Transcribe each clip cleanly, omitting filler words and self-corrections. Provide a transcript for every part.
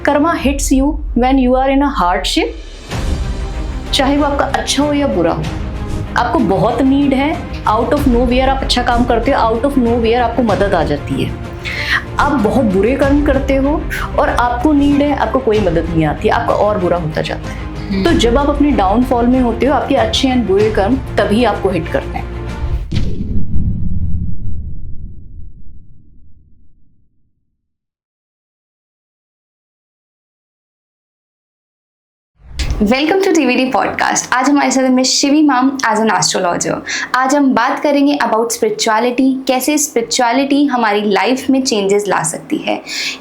Karma hits you when you are in a hardship, चाहे वो आपका अच्छा हो या बुरा हो। आपको बहुत नीड है, आउट ऑफ नो वेयर आप अच्छा काम करते हो, आउट ऑफ नो वेयर आपको मदद आ जाती है। आप बहुत बुरे कर्म करते हो और आपको नीड है, आपको कोई मदद नहीं आती, आपका और बुरा होता जाता है। तो जब आप अपने डाउनफॉल में होते हो, आपके अच्छे एंड बुरे कर्म तभी आपको हिट करते हैं। Welcome to TVD podcast. आज हमारे साथ में Shivi ma'am as an astrologer. आज हम बात करेंगे अबाउट स्पिरिचुअलिटी, कैसे स्पिरिचुअलिटी हमारी लाइफ में चेंजेस ला सकती है,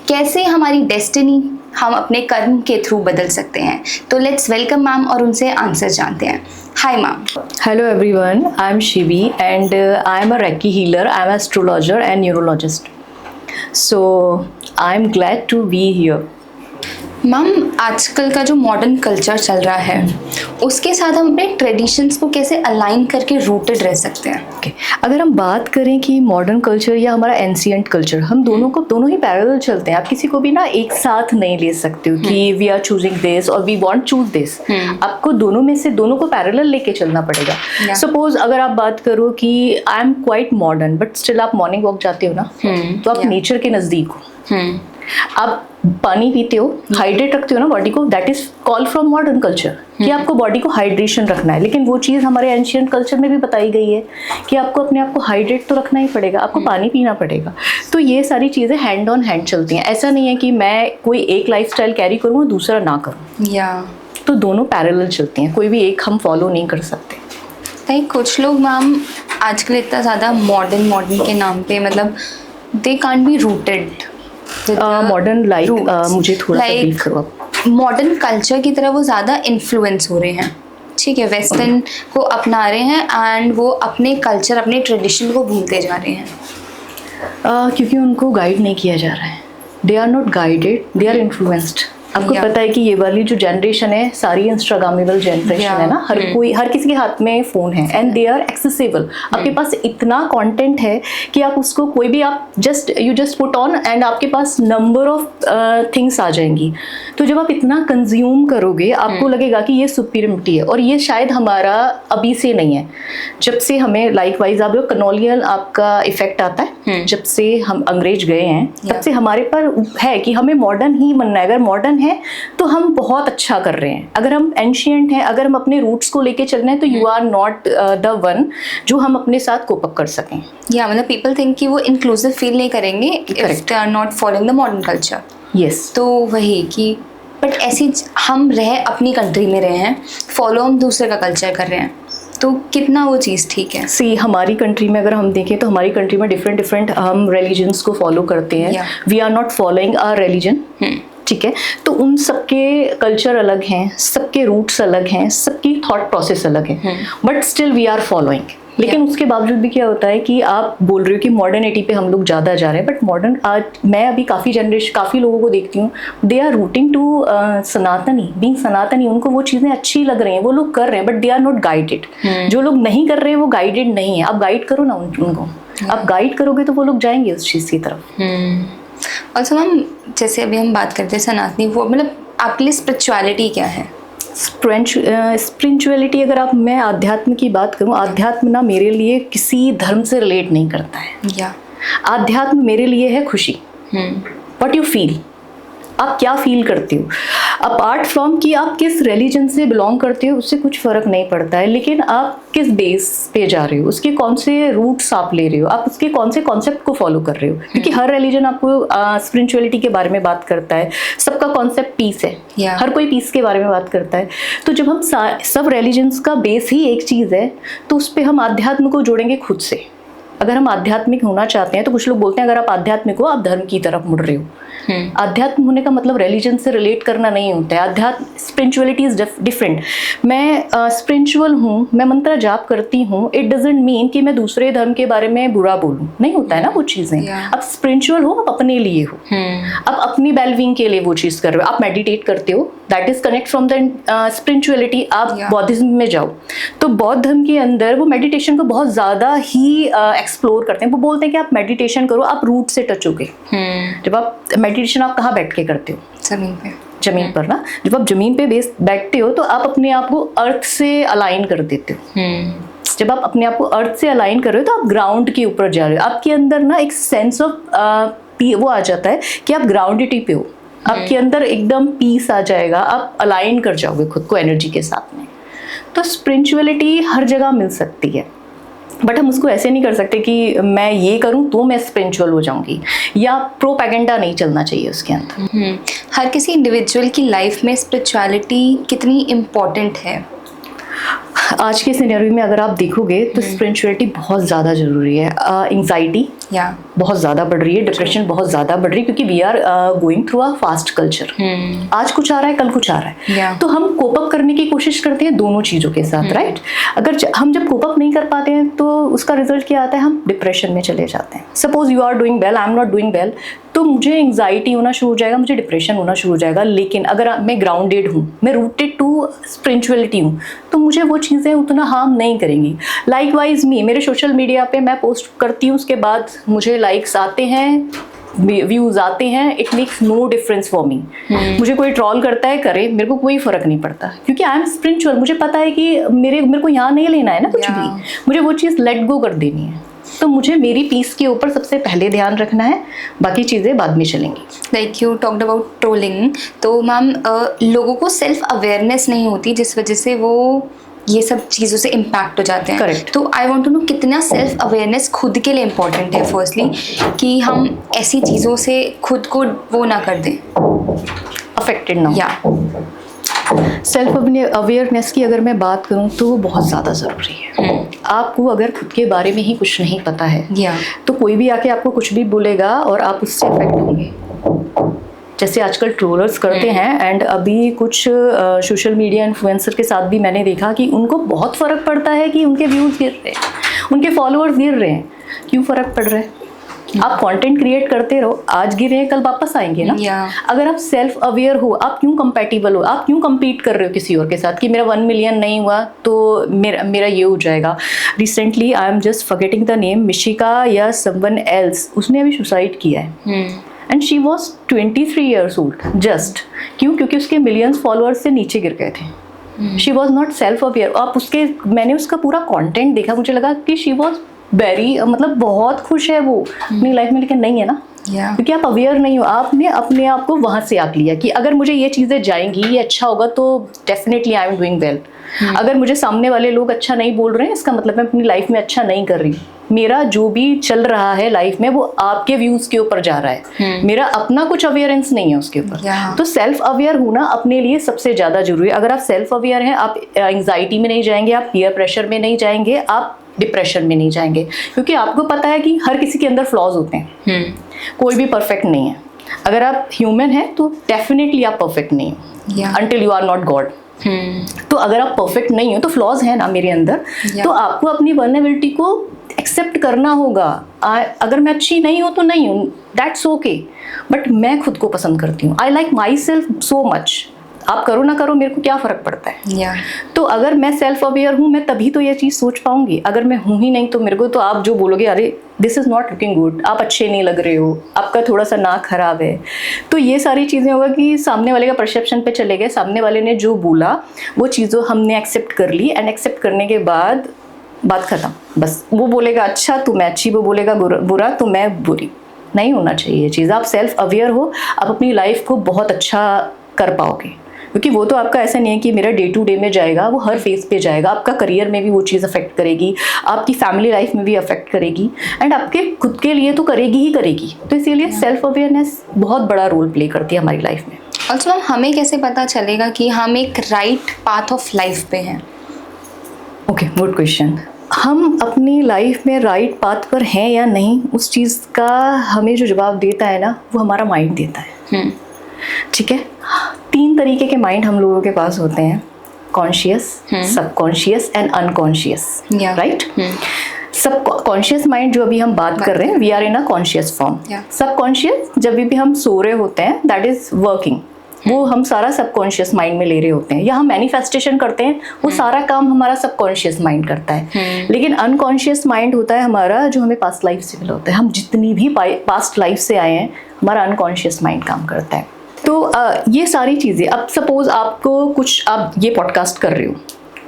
कैसे हमारी डेस्टिनी हम अपने कर्म के थ्रू बदल सकते हैं। तो लेट्स वेलकम मैम और उनसे आंसर जानते हैं। Hi ma'am. Hello everyone, I am Shivi and I am a reiki healer, I am astrologer and neurologist. So I am glad to be here. Ma'am, आजकल का जो मॉडर्न कल्चर चल रहा है उसके साथ हम अपने ट्रेडिशंस को कैसे अलाइन करके रूटेड रह सकते हैं? अगर हम बात करें कि मॉडर्न कल्चर या हमारा एंशिएंट कल्चर, हम दोनों ही पैरेलल चलते हैं। आप किसी को भी ना एक साथ नहीं ले सकते हो कि वी आर चूजिंग दिस और वी वांट चूज दिस। आपको दोनों में से दोनों को पैरेलल लेके चलना पड़ेगा। सपोज अगर आप बात करो कि I am quite modern but still आप मॉर्निंग वॉक जाते हो ना, तो आप नेचर के नजदीक हो, आप पानी पीते हो, हाइड्रेट रखते हो ना बॉडी को, that is call from modern culture कि आपको बॉडी को हाइड्रेशन रखना है। लेकिन वो चीज़ हमारे एंशिएंट कल्चर में भी बताई गई है कि आपको अपने आप को हाइड्रेट तो रखना ही पड़ेगा, आपको पानी पीना पड़ेगा। तो ये सारी चीज़ें हैंड ऑन हैंड चलती हैं। ऐसा नहीं है कि मैं कोई एक लाइफस्टाइल कैरी करूँ और दूसरा ना करूँ। तो दोनों पैरेलल चलती हैं, कोई भी एक हम फॉलो नहीं कर सकते। लाइक कुछ लोग मैम आजकल इतना ज़्यादा मॉडर्न के नाम पे मतलब they can't be rooted modern like मुझे थोड़ा सा ब्रीफ करो आप। मॉडर्न कल्चर की तरह वो ज़्यादा इन्फ्लुएंस हो रहे हैं, ठीक है, वेस्टर्न को अपना रहे हैं एंड वो अपने कल्चर अपने ट्रेडिशन को भूलते जा रहे हैं। क्योंकि उनको गाइड नहीं किया जा रहा है। They are not guided, they are influenced. आपको पता है कि ये वाली जो जनरेशन है सारी इंस्टाग्रामेबल जनरेशन है ना, हर किसी के हाथ में फ़ोन है एंड दे आर एक्सेसिबल। आपके पास इतना कंटेंट है कि आप उसको कोई भी आप you just put on and आपके पास नंबर ऑफ थिंग्स आ जाएंगी। तो जब आप इतना कंज्यूम करोगे आपको लगेगा कि ये सुपीरियरिटी है, और ये शायद हमारा अभी से नहीं है। जब से हमें लाइक वाइज आप लोग कॉलोनियल आपका इफेक्ट आता है, जब से हम अंग्रेज गए हैं तब से हमारे पर है कि हमें मॉडर्न ही बनना है। अगर मॉडर्न है तो हम बहुत अच्छा कर रहे हैं, अगर हम एंशिएंट हैं, अगर हम अपने रूट्स को लेके चल रहे हैं, तो you are not the one जो हम अपने साथ कोप अप कर सकें। या मतलब पीपल थिंक कि वो इंक्लूसिव फील नहीं करेंगे if they are not following the modern culture. Yes, तो वही कि बट ऐसी हम रहे अपनी कंट्री में रहे हैं, फॉलो हम दूसरे का कल्चर कर रहे हैं, तो कितना वो चीज़ ठीक है? सी हमारी कंट्री में अगर हम देखें तो हमारी कंट्री में डिफरेंट हम रिलीजन्स को फॉलो करते हैं। We are not following our religion, ठीक है। तो उन सबके कल्चर अलग हैं, सबके रूट्स अलग हैं, सबकी थॉट प्रोसेस अलग है, but still we are following. लेकिन उसके बावजूद भी क्या होता है कि आप बोल रहे हो कि मॉडर्निटी पे हम लोग ज़्यादा जा रहे हैं, बट मॉडर्न आज मैं अभी काफ़ी लोगों को देखती हूँ, दे आर रूटिंग टू सनातनी, बीइंग सनातनी। उनको वो चीज़ें अच्छी लग रही हैं, वो लोग कर रहे हैं, but they are not guided. जो लोग नहीं कर रहे हैं वो गाइडेड नहीं है। आप गाइड करो ना उनको, आप गाइड करोगे तो वो लोग जाएंगे उस चीज़ की तरफ। ऑल्सो मैम, जैसे अभी हम बात करते हैं सनातनी, वो मतलब आपके लिए स्पिरिचुअलिटी क्या है? स्पिरिचुअलिटी अगर मैं आध्यात्म की बात करूं, आध्यात्म ना मेरे लिए किसी धर्म से रिलेट नहीं करता है। आध्यात्म मेरे लिए है खुशी। व्हाट यू फील, आप क्या फील करते हो, अपार्ट फ्रॉम कि आप किस रिलीजन से बिलोंग करते हो उससे कुछ फ़र्क नहीं पड़ता है। लेकिन आप किस बेस पे जा रहे हो, उसके कौन से रूट्स आप ले रहे हो, आप उसके कौन से कॉन्सेप्ट को फॉलो कर रहे हो। क्योंकि हर रिलीजन आपको स्पिरिचुअलिटी के बारे में बात करता है, सबका कॉन्सेप्ट पीस है, हर कोई पीस के बारे में बात करता है। तो जब हम सब रिलीजन्स का बेस ही एक चीज़ है, तो उस पर हम आध्यात्म को जोड़ेंगे खुद से। अगर हम आध्यात्मिक होना चाहते हैं तो कुछ लोग बोलते हैं अगर आप आध्यात्मिक हो आप धर्म की तरफ मुड़ रहे हो। आध्यात्म होने का मतलब रिलीजन से रिलेट करना नहीं होता है। आध्यात्म स्पिरिचुअलिटी इज डिफरेंट। मैं स्पिरिचुअल हूँ, मैं मंत्र जाप करती हूँ, इट डजंट मीन कि मैं दूसरे धर्म के बारे में बुरा बोलूँ, नहीं होता है ना वो चीज़ें। आप स्पिरिचुअल हो, आप अपने लिए हो, आप अपनी वेलबींग के लिए वो चीज़ कर रहे हो। आप मेडिटेट करते हो, that is connect from the spirituality. आप बौद्धिज्म में जाओ तो बौद्ध धर्म के अंदर वो मेडिटेशन को बहुत ज़्यादा ही एक्सप्लोर करते हैं। वो बोलते हैं कि आप मेडिटेशन करो, आप रूट से टच होगे। जब आप मेडिटेशन आप कहाँ बैठ के करते हो? ज़मीन पे। जमीन पर ना, जब आप जमीन पे बैठते हो तो आप अपने आप को अर्थ से अलाइन कर देते हो। जब आप अपने आप को अर्थ से अलाइन कर रहे हो तो आप ग्राउंड के ऊपर जा रहे हो। आपके अंदर ना एक सेंस ऑफ वो आ जाता है कि आप ग्राउंडिटी पे हो। आपके अंदर एकदम पीस आ जाएगा, आप अलाइन कर जाओगे खुद को एनर्जी के साथ में। तो स्पिरिचुअलिटी हर जगह मिल सकती है, बट हम उसको ऐसे नहीं कर सकते कि मैं ये करूं तो मैं स्पिरिचुअल हो जाऊंगी, या प्रोपेगेंडा नहीं चलना चाहिए उसके अंदर। हर किसी इंडिविजुअल की लाइफ में स्पिरिचुअलिटी कितनी इम्पोर्टेंट है? आज के सिनेरियो में अगर आप देखोगे तो स्पिरिचुअलिटी बहुत ज़्यादा ज़रूरी है। एंग्जाइटी बहुत ज़्यादा बढ़ रही है, डिप्रेशन बहुत ज़्यादा बढ़ रही है, क्योंकि we are going through a fast culture. आज कुछ आ रहा है, कल कुछ आ रहा है, तो हम कोप अप करने की कोशिश करते हैं दोनों चीज़ों के साथ, राइट? अगर हम जब कोप अप नहीं कर पाते हैं तो उसका रिजल्ट क्या आता है? हम डिप्रेशन में चले जाते हैं। Suppose you are doing well, I am not doing well, तो मुझे एंग्जाइटी होना शुरू हो जाएगा, मुझे डिप्रेशन होना शुरू हो जाएगा। लेकिन अगर मैं ग्राउंडेड हूँ, मैं रूटेड टू स्पिरिचुअलिटी हूँ, तो मुझे वो चीज़ें उतना हार्म नहीं करेंगी। लाइकवाइज मेरे सोशल मीडिया पे मैं पोस्ट करती हूँ, उसके बाद मुझे लाइक्स आते हैं, व्यूज आते हैं, it makes no difference for me. मुझे कोई ट्रॉल करता है, करे, मेरे को कोई फर्क नहीं पड़ता, क्योंकि आई एम स्पिरिचुअल। मुझे पता है कि मेरे को यहाँ नहीं लेना है ना कुछ भी, मुझे वो चीज़ लेट गो कर देनी है। तो मुझे मेरी पीस के ऊपर सबसे पहले ध्यान रखना है, बाकी चीज़ें बाद में चलेंगी। Like you talked about trolling, तो मैम लोगों को सेल्फ अवेयरनेस नहीं होती, जिस वजह से वो ये सब चीज़ों से इम्पैक्ट हो जाते हैं। करेक्ट। तो आई वांट टू नो कितना सेल्फ अवेयरनेस खुद के लिए इम्पोर्टेंट है, फर्स्टली, कि हम ऐसी चीज़ों से खुद को वो ना कर दें, अफेक्टेड ना। या सेल्फ अवेयरनेस की अगर मैं बात करूं तो वो बहुत ज़्यादा ज़रूरी है। आपको अगर खुद के बारे में ही कुछ नहीं पता है, तो कोई भी आके आपको कुछ भी बोलेगा और आप उससे अफेक्ट होंगे। जैसे आजकल ट्रोलर्स करते हैं, एंड अभी कुछ सोशल मीडिया इन्फ्लुएंसर के साथ भी मैंने देखा कि उनको बहुत फ़र्क पड़ता है कि उनके व्यूज़ गिर रहे हैं, उनके फॉलोअर्स गिर रहे हैं। क्यों फ़र्क पड़ रहा है? आप कंटेंट क्रिएट करते रहो, आज गिरे हैं कल वापस आएंगे ना। अगर आप सेल्फ अवेयर हो, आप क्यों कंपैटिबल हो, आप क्यों compete कर रहे हो किसी और के साथ कि मेरा 1 मिलियन नहीं हुआ तो मेरा ये हो जाएगा। Recently I am just forgetting the name, Mishika या समवन एल्स, उसने अभी सुसाइड किया है, and she was 23 years old. Just क्यों? क्योंकि उसके मिलियंस फॉलोअर्स से नीचे गिर गए थे। She was not self aware. आप मैंने उसका पूरा कॉन्टेंट देखा, मुझे लगा कि शी वॉज वेरी, मतलब बहुत खुश है वो अपनी लाइफ में, लेकिन नहीं है ना, क्योंकि आप अवेयर नहीं हो। आपने अपने आप को वहां से आंक लिया कि अगर मुझे ये चीजें जाएंगी, ये अच्छा होगा, तो definitely I am doing well. अगर मुझे सामने वाले लोग अच्छा नहीं बोल रहे हैं, इसका मतलब मैं अपनी लाइफ में अच्छा नहीं कर रही। मेरा जो भी चल रहा है लाइफ में वो आपके व्यूज के ऊपर जा रहा है, मेरा अपना कुछ अवेयरेंस नहीं है उसके ऊपर। तो सेल्फ अवेयर होना अपने लिए सबसे ज्यादा जरूरी है। अगर आप सेल्फ अवेयर हैं, आप एंग्जाइटी में नहीं जाएंगे, आप पीयर प्रेशर में नहीं जाएंगे, आप डिप्रेशन में नहीं जाएंगे, क्योंकि आपको पता है कि हर किसी के अंदर फ्लॉज होते हैं। कोई भी परफेक्ट नहीं है। अगर आप ह्यूमन हैं तो डेफिनेटली आप परफेक्ट नहीं हो, until you are not God. तो अगर आप परफेक्ट नहीं हो तो फ्लॉज है ना मेरे अंदर, तो आपको अपनी वल्नरेबिलिटी को एक्सेप्ट करना होगा। अगर मैं अच्छी नहीं हूँ तो नहीं हूँ, दैट्स ओके, बट मैं खुद को पसंद करती हूँ। I like my self so much. आप करो ना करो, मेरे को क्या फ़र्क पड़ता है। तो अगर मैं सेल्फ अवेयर हूँ, मैं तभी तो ये चीज़ सोच पाऊंगी। अगर मैं हूँ ही नहीं तो मेरे को तो आप जो बोलोगे, अरे this is not looking good, आप अच्छे नहीं लग रहे हो, आपका थोड़ा सा नाक खराब है, तो ये सारी चीज़ें होगा कि सामने वाले का परसेप्शन पे चले गए। सामने वाले ने जो बोला वो चीज़ों हमने एक्सेप्ट कर ली, एंड एक्सेप्ट करने के बाद बात ख़त्म। बस वो बोलेगा अच्छा तो मैं अच्छी, वो बोलेगा बुरा तो मैं बुरी। नहीं होना चाहिए ये चीज़। आप सेल्फ अवेयर हो, आप अपनी लाइफ को बहुत अच्छा कर पाओगे, क्योंकि वो तो आपका ऐसा नहीं है कि मेरा डे टू डे में जाएगा, वो हर फेज पे जाएगा। आपका करियर में भी वो चीज़ अफेक्ट करेगी, आपकी फैमिली लाइफ में भी अफेक्ट करेगी, एंड आपके खुद के लिए तो करेगी ही करेगी। तो इसीलिए सेल्फ अवेयरनेस बहुत बड़ा रोल प्ले करती है हमारी लाइफ में। ऑल्सो मैम, हमें कैसे पता चलेगा कि हम एक राइट पाथ ऑफ लाइफ पे हैं? Okay, good question. हम अपनी लाइफ में राइट पाथ पर हैं या नहीं, उस चीज़ का हमें जो जवाब देता है ना, वो हमारा माइंड देता है। ठीक है, 3 तरीके के माइंड हम लोगों के पास होते हैं, conscious, subconscious and unconscious, right? Subconscious mind जो अभी हम बात कर रहे हैं, we are in a conscious form. Subconscious जब भी हम सो रहे होते हैं, दैट इज वर्किंग, वो हम सारा सबकॉन्शियस माइंड में ले रहे होते हैं, या हम मैनिफेस्टेशन करते हैं, वो सारा काम हमारा सबकॉन्शियस माइंड करता है। लेकिन अनकॉन्शियस माइंड होता है हमारा, जो हमें पास्ट लाइफ से मिला होता है। हम जितनी भी पास्ट लाइफ से आए हैं, हमारा अनकॉन्शियस माइंड काम करता है। तो ये सारी चीज़ें, अब सपोज आपको कुछ, आप ये पॉडकास्ट कर रहे हो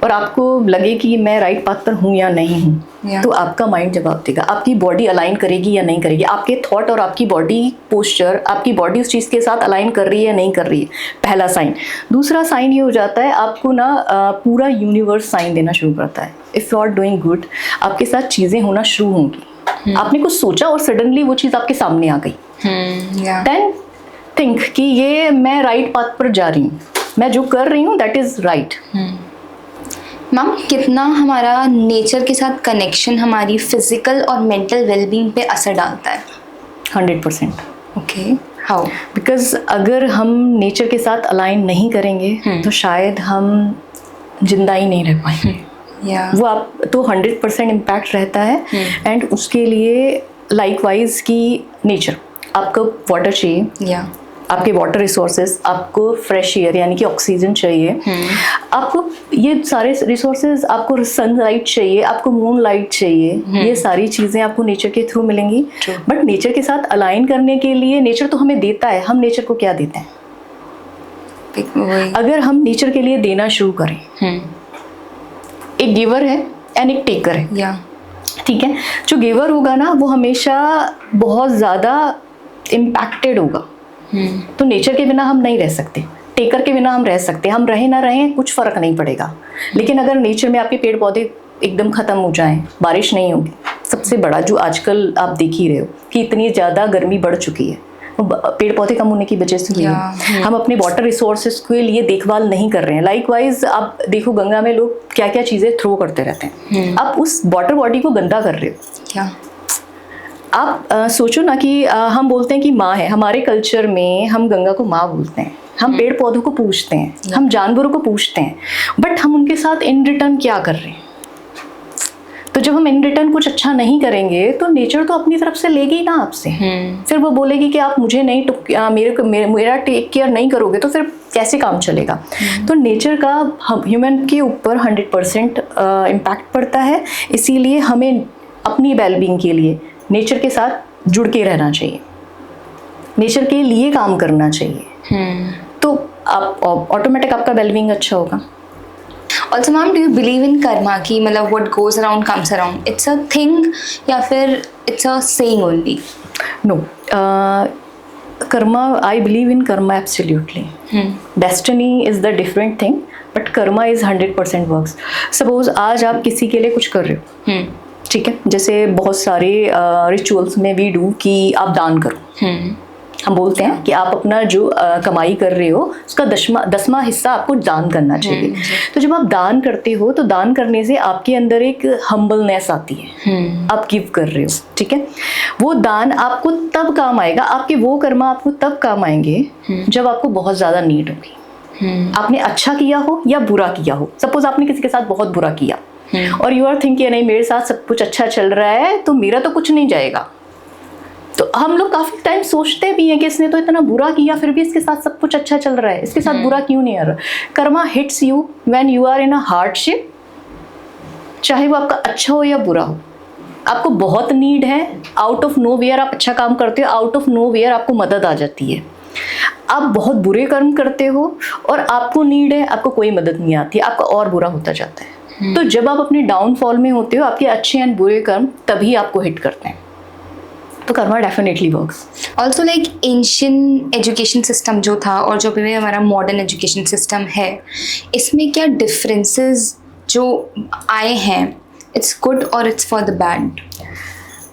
और आपको लगे कि मैं राइट पाथ पर हूँ या नहीं हूँ, तो आपका माइंड जवाब देगा। आपकी बॉडी अलाइन करेगी या नहीं करेगी, आपके थॉट और आपकी बॉडी पोस्चर, आपकी बॉडी उस चीज़ के साथ अलाइन कर रही है या नहीं कर रही है, पहला साइन। दूसरा साइन ये हो जाता है, आपको ना पूरा यूनिवर्स साइन देना शुरू करता है। If you are doing good, आपके साथ चीज़ें होना शुरू होंगी। आपने कुछ सोचा और सडनली वो चीज़ आपके सामने आ गई, देन थिंक कि ये मैं राइट पाथ पर जा रही हूँ, मैं जो कर रही हूँ दैट इज़ राइट। मैम, कितना हमारा नेचर के साथ कनेक्शन हमारी फिजिकल और मेंटल वेलबींग पे असर डालता है? 100%। Okay, how? बिकॉज अगर हम नेचर के साथ अलाइन नहीं करेंगे तो शायद हम जिंदा ही नहीं रह पाएंगे। वो आप तो 100% इम्पैक्ट रहता है। एंड उसके लिए लाइकवाइज की नेचर, आपको वाटर चाहिए, आपके वाटर रिसोर्सेज, आपको फ्रेश एयर यानी कि ऑक्सीजन चाहिए, आपको ये सारे रिसोर्सेज, आपको सनलाइट चाहिए, आपको मून लाइट चाहिए, ये सारी चीज़ें आपको नेचर के थ्रू मिलेंगी। बट नेचर के साथ अलाइन करने के लिए नेचर तो हमें देता है, हम नेचर को क्या देते हैं? अगर हम नेचर के लिए देना शुरू करें, एक गिवर है एंड एक टेकर है, ठीक है? जो गिवर होगा ना वो हमेशा बहुत ज़्यादा इम्पैक्टेड होगा। तो नेचर के बिना हम नहीं रह सकते, टेकर के बिना हम रह सकते, हम रहे ना रहें कुछ फर्क नहीं पड़ेगा। लेकिन अगर नेचर में आपके पेड़ पौधे एकदम ख़त्म हो जाएं, बारिश नहीं होगी, सबसे बड़ा जो आजकल आप देख ही रहे हो कि इतनी ज़्यादा गर्मी बढ़ चुकी है, पेड़ पौधे कम होने की वजह से हुई है। हम अपने वाटर रिसोर्सेज के लिए देखभाल नहीं कर रहे हैं। लाइकवाइज आप देखो गंगा में लोग क्या क्या चीज़ें थ्रो करते रहते हैं, आप उस वाटर बॉडी को गंदा कर रहे हो। क्या आप सोचो ना कि हम बोलते हैं कि माँ है, हमारे कल्चर में हम गंगा को माँ बोलते हैं, हम पेड़ पौधों को पूछते हैं, हम जानवरों को पूछते हैं, बट हम उनके साथ इन रिटर्न क्या कर रहे हैं? तो जब हम इन रिटर्न कुछ अच्छा नहीं करेंगे तो नेचर तो अपनी तरफ से लेगी ना आपसे। फिर वो बोलेगी कि आप मुझे नहीं मेरा टेक केयर नहीं करोगे तो फिर कैसे काम चलेगा? तो नेचर का ह्यूमन के ऊपर 100% इम्पैक्ट पड़ता है। इसीलिए हमें अपनी वेलबींग के लिए नेचर के साथ जुड़ के रहना चाहिए, नेचर के लिए काम करना चाहिए, तो आप ऑटोमेटिक आपका वेलबींग अच्छा होगा। Also ma'am, do you believe in karma कि मतलब what goes around comes around? It's a thing या फिर it's a saying only? No, karma, I believe in karma absolutely. Destiny is the different thing, but karma is 100% works. Suppose आज आप किसी के लिए कुछ कर रहे हो, ठीक है, जैसे बहुत सारे रिचुअल्स में वी डू कि आप दान करो। हम बोलते हैं कि आप अपना जो कमाई कर रहे हो उसका 10वां हिस्सा आपको दान करना चाहिए। तो जब आप दान करते हो तो दान करने से आपके अंदर एक हम्बलनेस आती है, आप गिव कर रहे हो, ठीक है? वो दान आपको तब काम आएगा, आपके वो कर्मा आपको तब काम आएंगे जब आपको बहुत ज़्यादा नीड होगी। आपने अच्छा किया हो या बुरा किया हो, सपोज आपने किसी के साथ बहुत बुरा किया और यू आर थिंकिंग नहीं मेरे साथ सब कुछ अच्छा चल रहा है तो मेरा तो कुछ नहीं जाएगा। तो हम लोग काफ़ी टाइम सोचते भी हैं कि इसने तो इतना बुरा किया फिर भी इसके साथ सब कुछ अच्छा चल रहा है, इसके साथ बुरा क्यों नहीं आ रहा? Karma hits you when you are in a hardship, चाहे वो आपका अच्छा हो या बुरा हो। आपको बहुत नीड है, आउट ऑफ नो वेयर आप अच्छा काम करते हो, आउट ऑफ नो वेयर आपको मदद आ जाती है। आप बहुत बुरे कर्म करते हो और आपको नीड है, आपको कोई मदद नहीं आती, आपका और बुरा होता जाता है। तो जब आप अपने डाउनफॉल में होते हो, आपके अच्छे एंड बुरे कर्म तभी आपको हिट करते हैं। तो Karma definitely works. Also like ancient education system जो था और जो भी हमारा मॉडर्न एजुकेशन सिस्टम है, इसमें क्या डिफरेंसेस जो आए हैं, इट्स गुड और इट्स फॉर द बैड?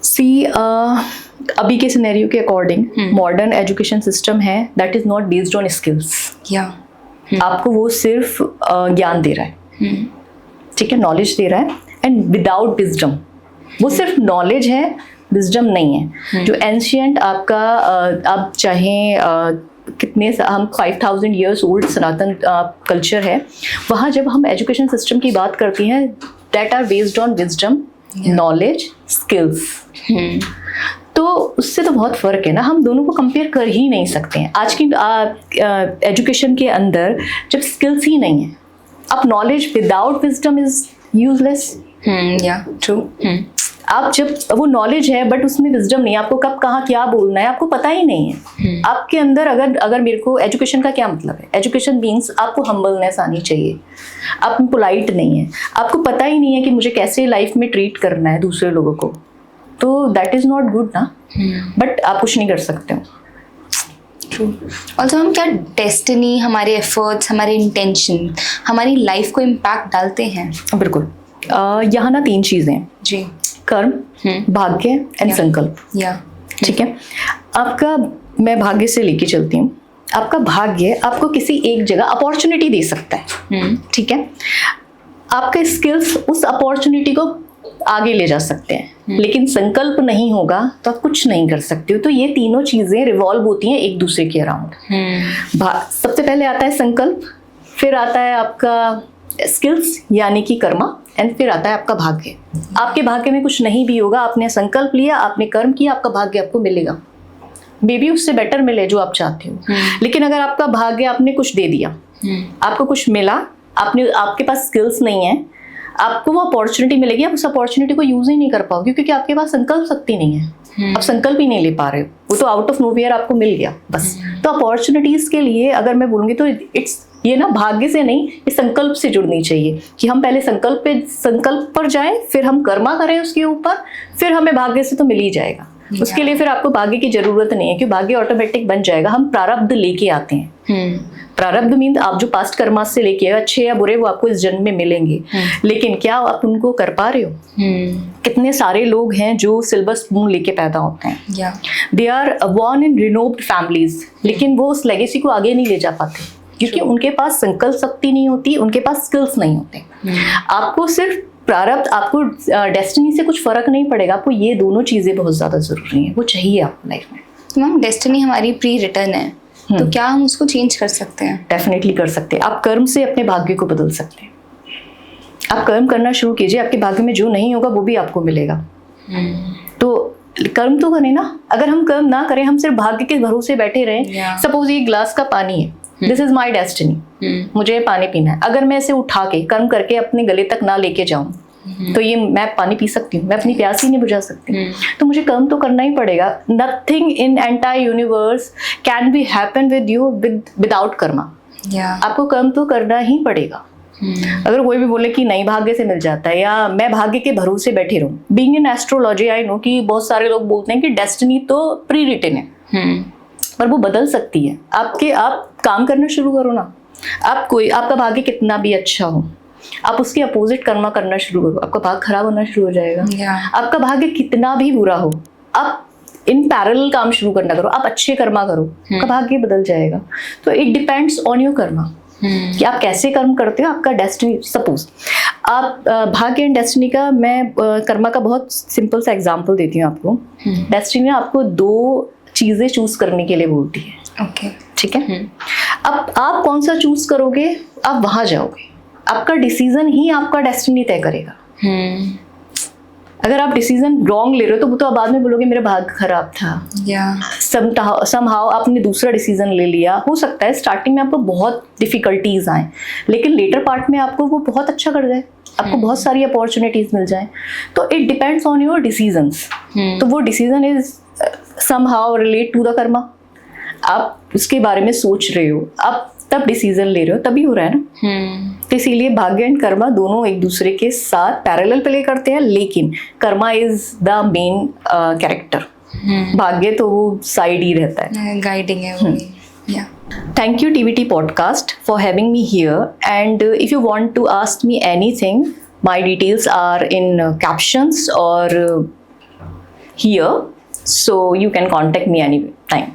सी अभी के सिनेरियो के अकॉर्डिंग मॉडर्न एजुकेशन सिस्टम है that is not based on skills. आपको वो सिर्फ ज्ञान दे रहा है, ठीक है, नॉलेज दे रहा है, एंड विदाउट विजडम। वो सिर्फ नॉलेज है, विजडम नहीं है। जो एंशियंट आपका आप चाहें कितने हम 5000 ईयर्स ओल्ड सनातन कल्चर है, वहाँ जब हम एजुकेशन सिस्टम की बात करती हैं that are based on wisdom, knowledge, skills. तो उससे तो बहुत फ़र्क है ना, हम दोनों को कंपेयर कर ही नहीं सकते हैं। आज की एजुकेशन के अंदर जब स्किल्स ही नहीं है, अब knowledge without wisdom is useless. या ट्रू। आप जब वो नॉलेज है बट उसमें विजडम नहीं, आपको कब कहाँ क्या बोलना है आपको पता ही नहीं है। आपके अंदर अगर मेरे को एजुकेशन का क्या मतलब है, एजुकेशन मीन्स आपको हम्बलनेस आनी चाहिए, आप पोलाइट नहीं है, आपको पता ही नहीं है कि मुझे कैसे लाइफ में ट्रीट करना है दूसरे लोगों को, तो दैट इज नॉट गुड ना। बट आप कुछ नहीं कर सकते हो। ऑल्सो हम क्या डेस्टिनी, हमारे एफर्ट्स, हमारे इंटेंशन हमारी लाइफ को इम्पैक्ट डालते हैं? बिल्कुल। यहाँ ना 3 चीज़ें हैं जी, कर्म, भाग्य एंड संकल्प। ठीक है, आपका मैं भाग्य से लेके चलती हूँ। आपका भाग्य आपको किसी एक जगह अपॉर्चुनिटी दे सकता है, ठीक है, आपके स्किल्स उस अपॉर्चुनिटी को आगे ले जा सकते हैं, लेकिन संकल्प नहीं होगा तो आप कुछ नहीं कर सकते हो। तो ये तीनों चीजें रिवॉल्व होती हैं एक दूसरे के अराउंड। सबसे पहले आता है संकल्प, फिर आता है आपका स्किल्स यानी कि कर्मा, एंड फिर आता है आपका भाग्य। आपके भाग्य में कुछ नहीं भी होगा, आपने संकल्प लिया, आपने कर्म किया, आपका भाग्य आपको मिलेगा, मे बी उससे बेटर मिले जो आप चाहते हो। लेकिन अगर आपका भाग्य आपने कुछ दे दिया, आपको कुछ मिला, आपके पास स्किल्स नहीं है, आपको वो अपॉर्चुनिटी मिलेगी, आप उस अपॉर्चुनिटी को यूज ही नहीं कर पाओगे क्योंकि आपके पास संकल्प शक्ति नहीं है, आप संकल्प ही नहीं ले पा रहे हो, वो तो आउट ऑफ नोवेयर आपको मिल गया बस। तो अपॉर्चुनिटीज के लिए अगर मैं बोलूँगी तो इट्स ये ना भाग्य से नहीं, ये संकल्प से जुड़नी चाहिए कि हम पहले संकल्प पर जाएं, फिर हम कर्मा करें उसके ऊपर, फिर हमें भाग्य से तो मिल ही जाएगा। उसके लिए फिर आपको भाग्य की जरूरत नहीं है क्योंकि भाग्य ऑटोमेटिक बन जाएगा। हम प्रारब्ध लेके आते हैं। प्रारब्ध मीन आप जो पास्ट कर्मा से लेके आए, अच्छे या बुरे, वो आपको इस जन्म में मिलेंगे, लेकिन क्या आप उनको कर पा रहे हो? कितने सारे लोग हैं जो सिल्वर स्पून लेके पैदा होते हैं, they are born in renowned families, लेकिन वो उस लेगेसी को आगे नहीं ले जा पाते क्योंकि उनके पास संकल्प शक्ति नहीं होती, उनके पास स्किल्स नहीं होते। आपको सिर्फ प्रारब्ध, आपको डेस्टिनी से कुछ फर्क नहीं पड़ेगा, आपको ये दोनों चीजें बहुत ज्यादा जरूरी हैं, वो चाहिए आपको लाइफ में। मैम, डेस्टिनी हमारी प्री रिटर्न है, तो क्या हम उसको चेंज कर सकते हैं? डेफिनेटली कर सकते हैं। आप कर्म से अपने भाग्य को बदल सकते हैं। आप कर्म करना शुरू कीजिए, आपके भाग्य में जो नहीं होगा वो भी आपको मिलेगा। तो कर्म तो करें ना। अगर हम कर्म ना करें, हम सिर्फ भाग्य के भरोसे बैठे रहें, सपोज ये ग्लास का पानी है, दिस इज माई डेस्टिनी, मुझे पानी पीना है, अगर मैं इसे उठा के कर्म करके अपने गले तक ना लेके जाऊं तो ये मैं पानी पी सकती हूँ? मैं अपनी प्यास ही नहीं बुझा सकती। तो मुझे कर्म तो करना ही पड़ेगा। Nothing in entire universe can be happen with you without Karma. आपको कर्म तो करना ही पड़ेगा। अगर कोई भी बोले कि नहीं भाग्य से मिल जाता है या मैं भाग्य के भरोसे बैठे रहूं, being in astrology I know कि बहुत सारे लोग बोलते हैं कि डेस्टिनी तो प्री रिटन है, पर वो बदल सकती है। आप काम करना शुरू करो ना। आपका भाग्य कितना भी अच्छा हो, आप उसके अपोजिट कर्मा करना शुरू करो, आपका भाग्य खराब होना शुरू हो जाएगा। आपका भाग्य कितना भी बुरा हो, आप इन पैरेलल काम शुरू करना करो, आप अच्छे कर्मा करो, आपका भाग्य बदल जाएगा। तो it depends on your Karma कि आप कैसे कर्म करते हो। आपका डेस्टिनी, सपोज आप भाग्य एंड डेस्टिनी का, मैं कर्मा का बहुत सिंपल सा एग्जांपल देती हूँ आपको। डेस्टिनी आपको 2 चीजें चूज करने के लिए बोलती है। ओके, ठीक है। अब आप कौन सा चूज करोगे, आप वहां जाओगे। आपका डिसीजन ही आपका डेस्टिनी तय करेगा। अगर आप डिसीजन रॉन्ग ले रहे हो तो वो तो आप बाद में बोलोगे मेरा भाग्य खराब था। समहाउ आपने दूसरा डिसीजन ले लिया। हो सकता है स्टार्टिंग में आपको बहुत डिफिकल्टीज आए, लेकिन लेटर पार्ट में आपको वो बहुत अच्छा कर जाए, आपको बहुत सारी अपॉर्चुनिटीज मिल जाए। तो it depends on your decisions. तो वो decision is somehow relate to the karma. आप उसके बारे में सोच रहे हो, आप तब डिसीजन ले रहे हो, तभी हो रहा है ना। तो इसीलिए भाग्य एंड कर्मा दोनों एक दूसरे के साथ पैरेलल प्ले करते हैं, लेकिन Karma is the main character. भाग्य तो वो साइड ही रहता है, गाइडिंग है वो। Thank you TVT podcast for having me here, and if you want to ask me anything, my details are in captions or here, so you can contact me anytime.